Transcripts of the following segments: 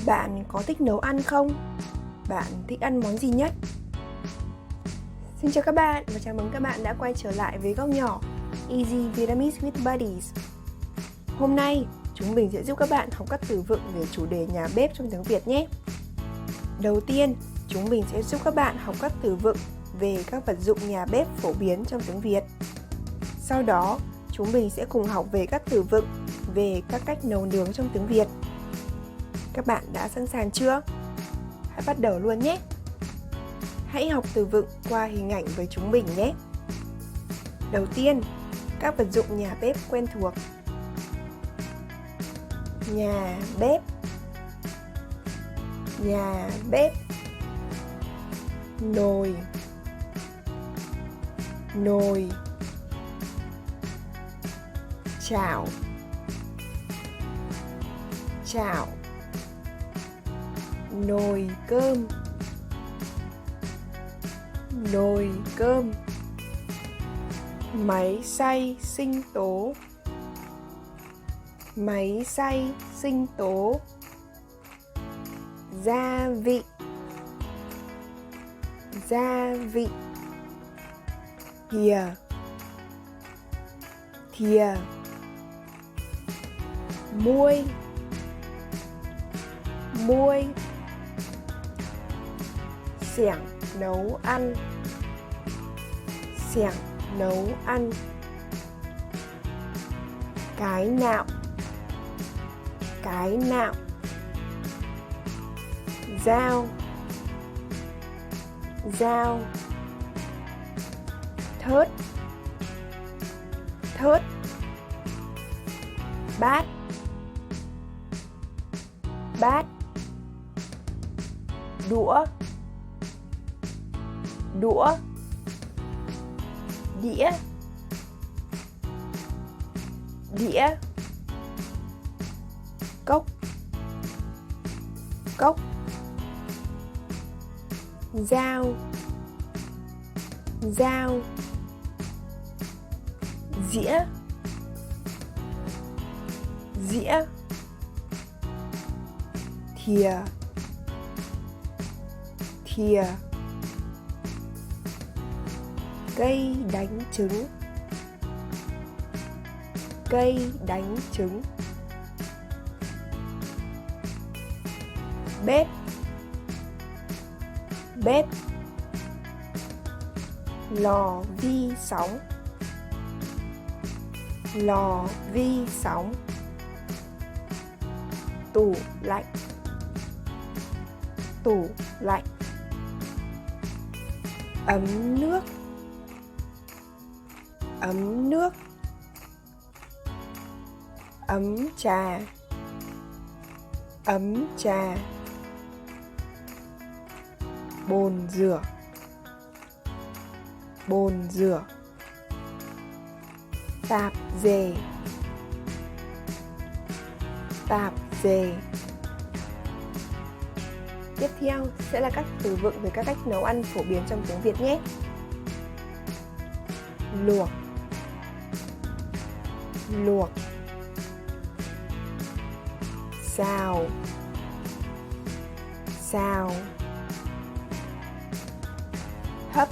Bạn có thích nấu ăn không? Bạn thích ăn món gì nhất? Xin chào các bạn và chào mừng các bạn đã quay trở lại với góc nhỏ Easy Vietnamese with Buddies. Hôm nay, chúng mình sẽ giúp các bạn học các từ vựng về chủ đề nhà bếp trong tiếng Việt nhé. Đầu tiên, chúng mình sẽ giúp các bạn học các từ vựng về các vật dụng nhà bếp phổ biến trong tiếng Việt. Sau đó, chúng mình sẽ cùng học về các từ vựng về các cách nấu nướng trong tiếng Việt. Các bạn đã sẵn sàng chưa? Hãy bắt đầu luôn nhé! Hãy học từ vựng qua hình ảnh với chúng mình nhé! Đầu tiên, các vật dụng nhà bếp quen thuộc. Nhà bếp, nhà bếp. Nồi, nồi. Chảo, chảo. Nồi cơm, nồi cơm. Máy xay sinh tố, máy xay sinh tố. Gia vị, gia vị. Thìa, thìa. Muôi, muôi. Xẻng nấu ăn, xẻng nấu ăn. Cái nạo, cái nạo. Dao, dao. Thớt, thớt. Bát, bát. Đũa, đũa. Đĩa, đĩa. Cốc, cốc. Dao, dao. Dĩa, dĩa. Thìa, thìa. Cây đánh trứng, cây đánh trứng. Bếp, bếp. Lò vi sóng, lò vi sóng. Tủ lạnh, tủ lạnh. Ấm nước, ấm nước. Ấm trà, ấm trà. Bồn rửa, bồn rửa. Tạp dề, tạp dề. Tiếp theo sẽ là các từ vựng về các cách nấu ăn phổ biến trong tiếng Việt nhé. Luộc, luộc. Xào, xào. Hấp,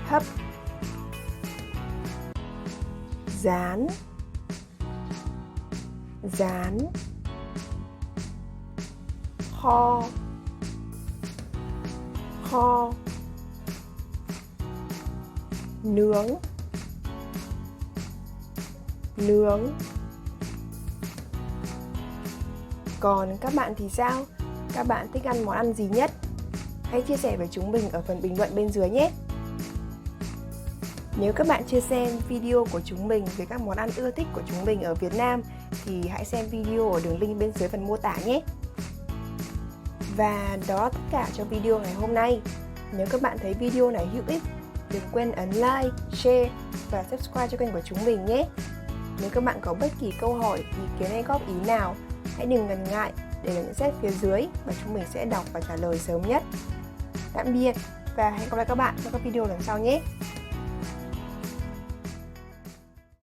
hấp. Rán, rán. Kho, kho. Nướng, nướng. Còn các bạn thì sao? Các bạn thích ăn món ăn gì nhất? Hãy chia sẻ với chúng mình ở phần bình luận bên dưới nhé! Nếu các bạn chưa xem video của chúng mình về các món ăn ưa thích của chúng mình ở Việt Nam thì hãy xem video ở đường link bên dưới phần mô tả nhé! Và đó là tất cả cho video ngày hôm nay. Nếu các bạn thấy video này hữu ích, đừng quên ấn like, share và subscribe cho kênh của chúng mình nhé! Nếu các bạn có bất kỳ câu hỏi, ý kiến hay góp ý nào, hãy đừng ngần ngại để lại nhận xét phía dưới và chúng mình sẽ đọc và trả lời sớm nhất. Tạm biệt và hẹn gặp lại các bạn trong các video lần sau nhé!